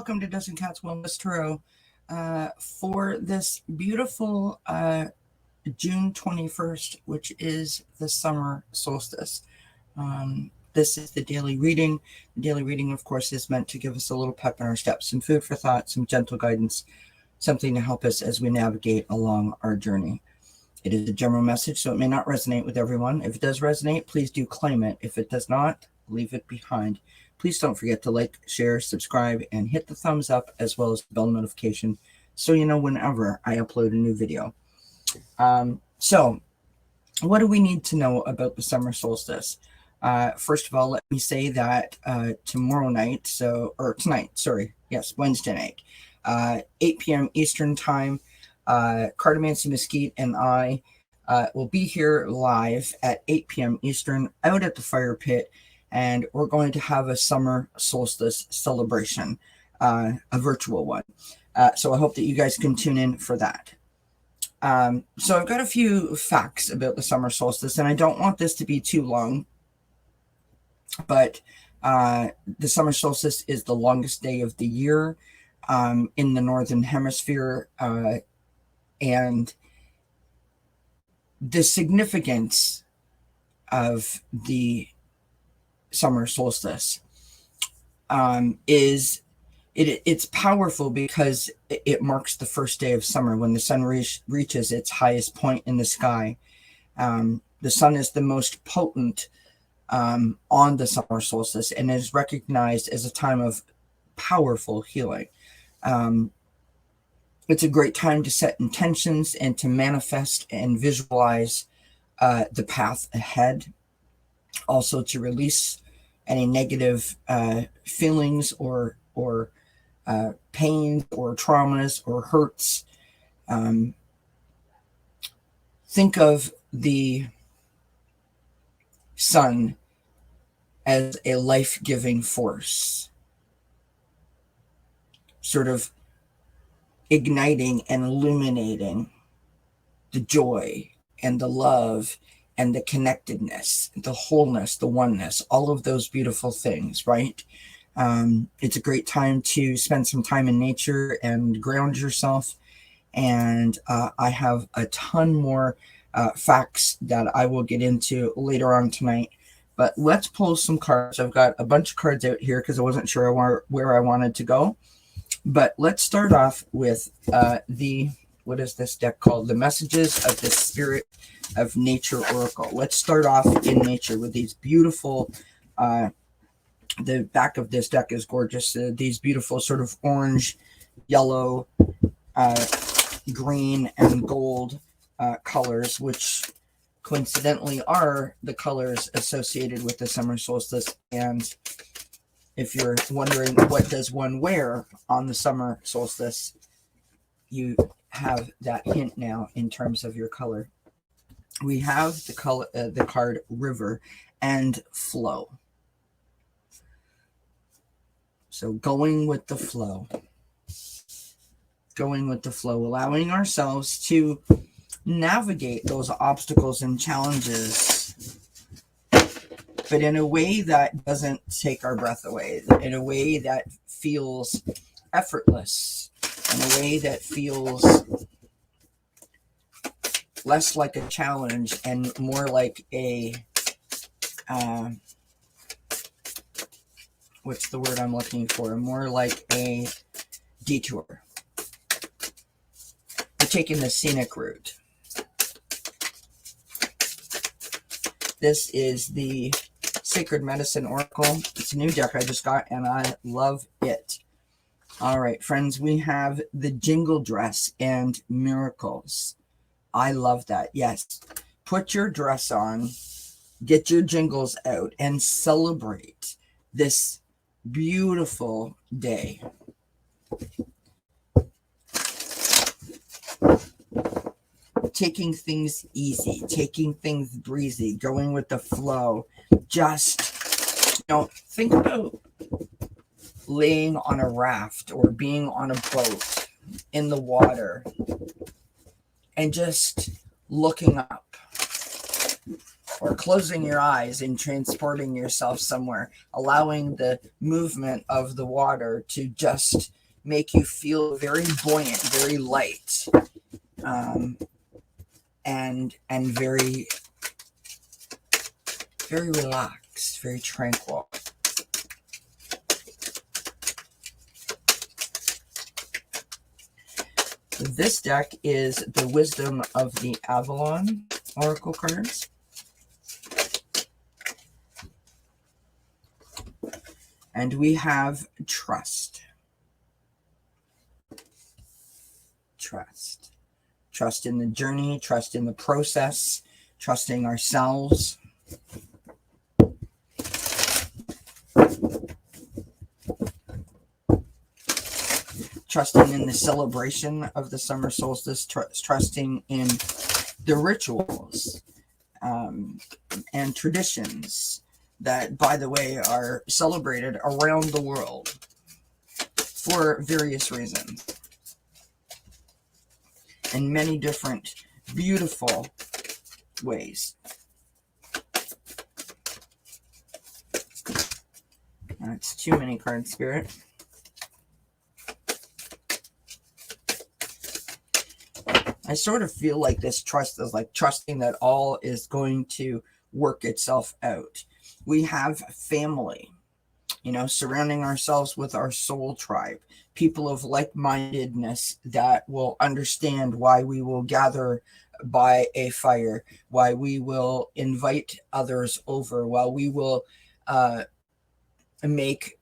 welcome to Dozen Cats Wellness Tarot for this beautiful June 21st, which is the summer solstice. This is the daily reading. The daily reading, of course, is meant to give us a little pep in our steps, some food for thought, some gentle guidance, something to help us as we navigate along our journey. It is a general message, so it may not resonate with everyone. If it does resonate, please do claim it. If it does not, leave it behind. Please don't forget to like, share, subscribe, and hit the thumbs up, as well as the bell notification, so you know whenever I upload a new video. So what do we need to know about the summer solstice? First of all, let me say that tomorrow night, Wednesday night, 8 p.m. Eastern Time, Cardamancy Mesquite and I will be here live at 8 p.m. Eastern out at the fire pit, and we're going to have a summer solstice celebration, a virtual one. So I hope that you guys can tune in for that. So I've got a few facts about the summer solstice, and I don't want this to be too long, but the summer solstice is the longest day of the year in the Northern Hemisphere, and the significance of the summer solstice is it's powerful because it marks the first day of summer when the sun reaches its highest point in the sky. The sun is the most potent on the summer solstice and is recognized as a time of powerful healing. It's a great time to set intentions and to manifest and visualize the path ahead. Also to release any negative feelings or pains or traumas or hurts. Think of the sun as a life-giving force, sort of igniting and illuminating the joy and the love and the connectedness, the wholeness, the oneness, all of those beautiful things, right? It's a great time to spend some time in nature and ground yourself. And I have a ton more facts that I will get into later on tonight. But let's pull some cards. I've got a bunch of cards out here because I wasn't sure where I wanted to go. But let's start off with what is this deck called? The Messages of the Spirit of Nature Oracle. Let's start off in nature with these beautiful, the back of this deck is gorgeous. These beautiful sort of orange, yellow, green, and gold colors, which coincidentally are the colors associated with the summer solstice. And if you're wondering what does one wear on the summer solstice, you have that hint now in terms of your color. We have the card River and Flow. So going with the flow. Going with the flow, allowing ourselves to navigate those obstacles and challenges, but in a way that doesn't take our breath away, in a way that feels effortless, in a way that feels less like a challenge and more like a, what's the word I'm looking for? More like a detour. We're taking the scenic route. This is the Sacred Medicine Oracle. It's a new deck I just got, and I love it. All right, friends, we have the Jingle Dress and Miracles. I love that. Yes. Put your dress on, get your jingles out, and celebrate this beautiful day. Taking things easy, taking things breezy, going with the flow. Just, think about laying on a raft or being on a boat in the water and just looking up, or closing your eyes and transporting yourself somewhere, allowing the movement of the water to just make you feel very buoyant, very light, and very, very relaxed, very tranquil. This deck is the Wisdom of the Avalon Oracle cards. And we have trust. Trust. Trust in the journey, trust in the process, trusting ourselves. Trusting in the celebration of the summer solstice, trusting in the rituals and traditions that, by the way, are celebrated around the world for various reasons. In many different, beautiful ways. That's too many cards, Spirit. I sort of feel like this trust is like trusting that all is going to work itself out. We have family, you know, surrounding ourselves with our soul tribe, people of like-mindedness that will understand why we will gather by a fire, why we will invite others over, why we will make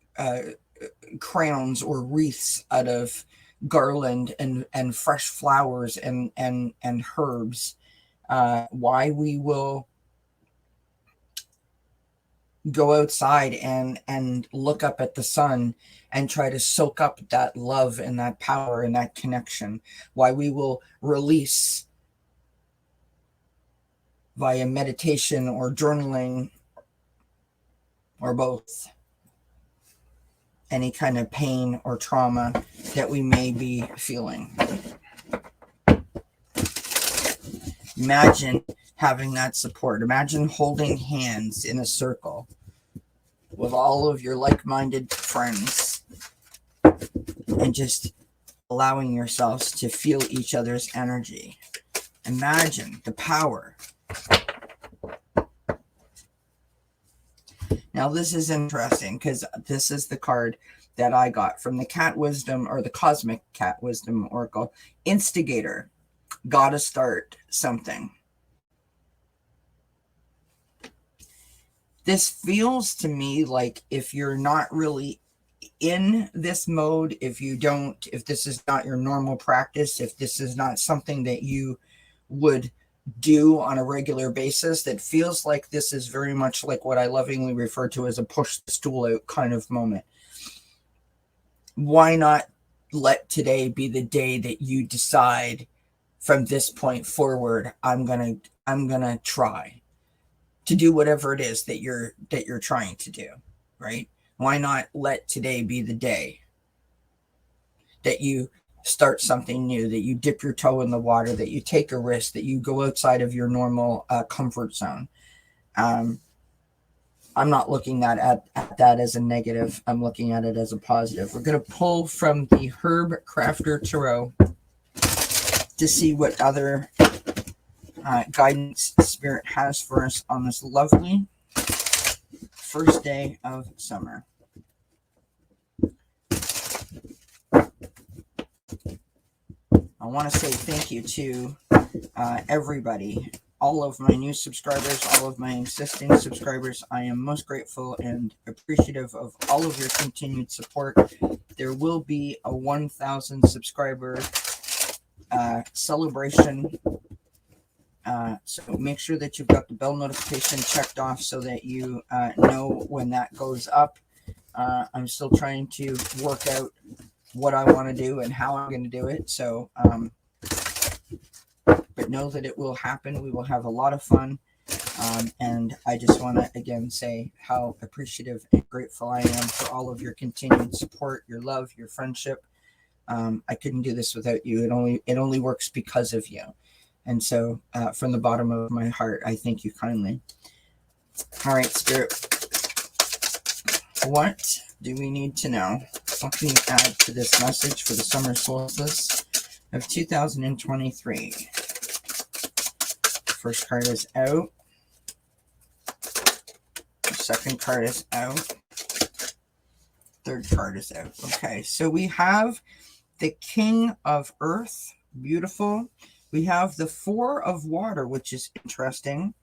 crowns or wreaths out of garland and fresh flowers and herbs, why we will go outside and look up at the sun and try to soak up that love and that power and that connection, why we will release via meditation or journaling or both any kind of pain or trauma that we may be feeling. Imagine having that support. Imagine holding hands in a circle with all of your like-minded friends and just allowing yourselves to feel each other's energy. Imagine the power. Now, this is interesting because this is the card that I got from the Cat Wisdom, or the Cosmic Cat Wisdom Oracle. Instigator. Gotta start something. This feels to me like if you're not really in this mode, if this is not your normal practice, if this is not something that you would do on a regular basis, that feels like this is very much like what I lovingly refer to as a push the stool out kind of moment. Why not let today be the day that you decide from this point forward, I'm gonna try to do whatever it is that you're trying to do, right? Why not let today be the day that you start something new, that you dip your toe in the water, that you take a risk, that you go outside of your normal comfort zone. I'm not looking at that as a negative. I'm looking at it as a positive. We're going to pull from the Herb Crafter Tarot to see what other guidance Spirit has for us on this lovely first day of summer. I want to say thank you to everybody, all of my new subscribers, all of my existing subscribers. I am most grateful and appreciative of all of your continued support. There will be a 1,000 subscriber celebration. So make sure that you've got the bell notification checked off so that you know when that goes up. I'm still trying to work out what I want to do and how I'm going to do it. So, but know that it will happen. We will have a lot of fun. And I just want to again say how appreciative and grateful I am for all of your continued support, your love, your friendship. I couldn't do this without you. It only works because of you. And so from the bottom of my heart, I thank you kindly. All right, Spirit. What do we need to know What can you add to this message for the summer solstice of 2023? First card is out. Second card is out. Third card is out. Okay, so we have the King of Earth. Beautiful. We have the Four of Water, which is interesting.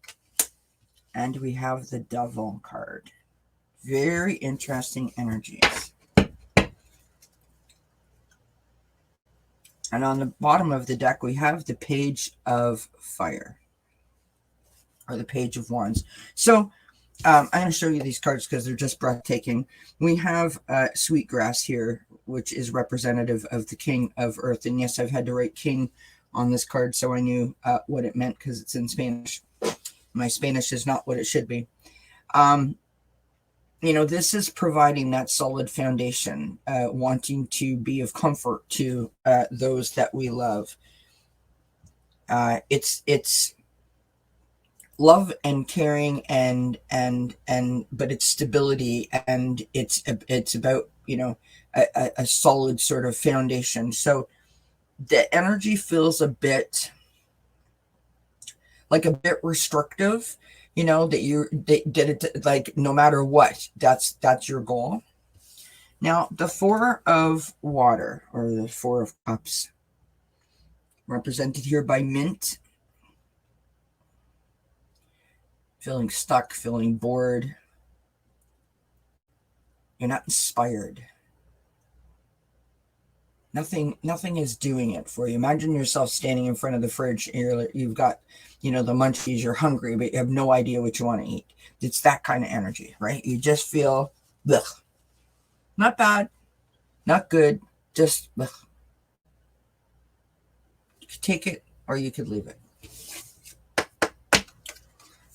And we have the Devil card. Very interesting energies. And on the bottom of the deck, we have the Page of Fire. Or the Page of Wands. So, I'm going to show you these cards because they're just breathtaking. We have Sweetgrass here, which is representative of the King of Earth. And yes, I've had to write King on this card so I knew what it meant because it's in Spanish. My Spanish is not what it should be. You know, this is providing that solid foundation, wanting to be of comfort to those that we love. It's love and caring but it's stability, and it's about, you know, a solid sort of foundation. So the energy feels a bit restrictive, you know, that it like no matter what, that's your goal. Now the Four of Water, or the Four of Cups, represented here by Mint. Feeling stuck, feeling bored. You're not inspired. Nothing is doing it for you. Imagine yourself standing in front of the fridge. You've got, you know, the munchies. You're hungry, but you have no idea what you want to eat. It's that kind of energy, right? You just feel, ugh. Not bad, not good, just ugh. You could take it or you could leave it.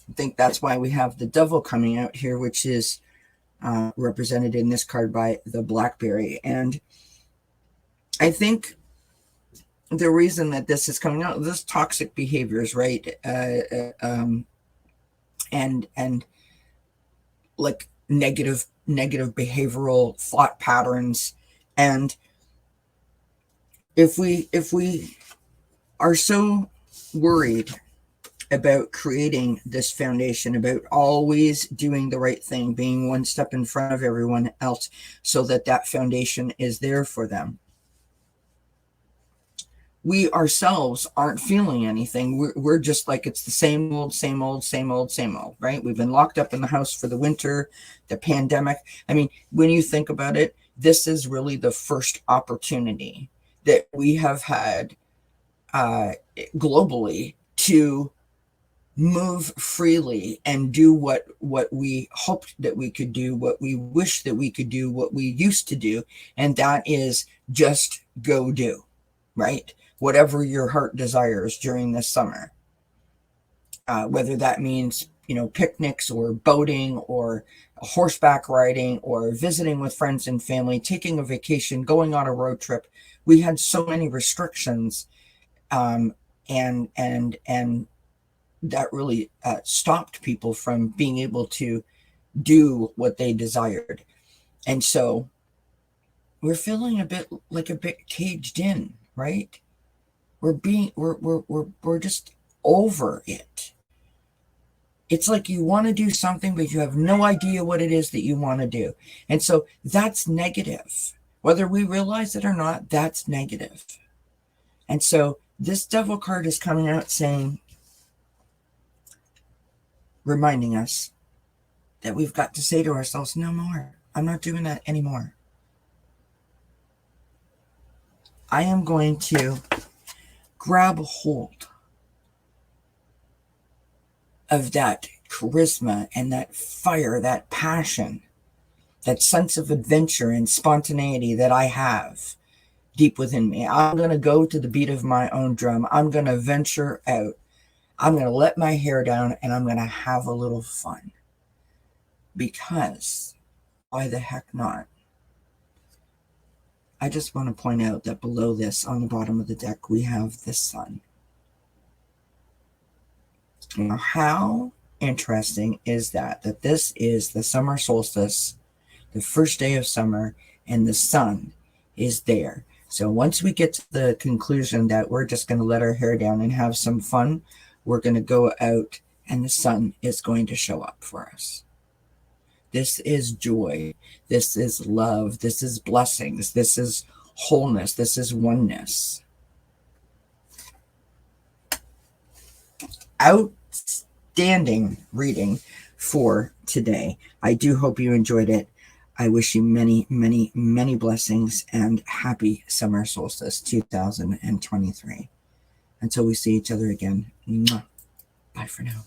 I think that's why we have the Devil coming out here, which is represented in this card by the Blackberry. And I think the reason that this is coming out, this toxic behaviors, right? And like negative behavioral thought patterns. And if we are so worried about creating this foundation, about always doing the right thing, being one step in front of everyone else so that that foundation is there for them, we ourselves aren't feeling anything. We're just like, it's the same old, right? We've been locked up in the house for the winter, the pandemic. I mean, when you think about it, this is really the first opportunity that we have had globally to move freely and do what we hoped that we could do, what we wish that we could do, what we used to do. And that is just go do, right? Whatever your heart desires during this summer, whether that means, you know, picnics or boating or horseback riding or visiting with friends and family, taking a vacation, going on a road trip. We had so many restrictions, and that really stopped people from being able to do what they desired. And so we're feeling a bit caged in, right? We're just over it. It's like you want to do something, but you have no idea what it is that you want to do. And so that's negative. Whether we realize it or not, that's negative. And so this Devil card is coming out saying, reminding us that we've got to say to ourselves, no more. I'm not doing that anymore. I am going to grab hold of that charisma and that fire, that passion, that sense of adventure and spontaneity that I have deep within me. I'm going to go to the beat of my own drum. I'm going to venture out. I'm going to let my hair down and I'm going to have a little fun. Because why the heck not? I just want to point out that below this, on the bottom of the deck, we have the sun. Now, how interesting is that this is the summer solstice, the first day of summer, and the sun is there. So once we get to the conclusion that we're just going to let our hair down and have some fun, we're going to go out and the sun is going to show up for us. This is joy. This is love. This is blessings. This is wholeness. This is oneness. Outstanding reading for today. I do hope you enjoyed it. I wish you many, many, many blessings and happy summer solstice 2023. Until we see each other again. Bye for now.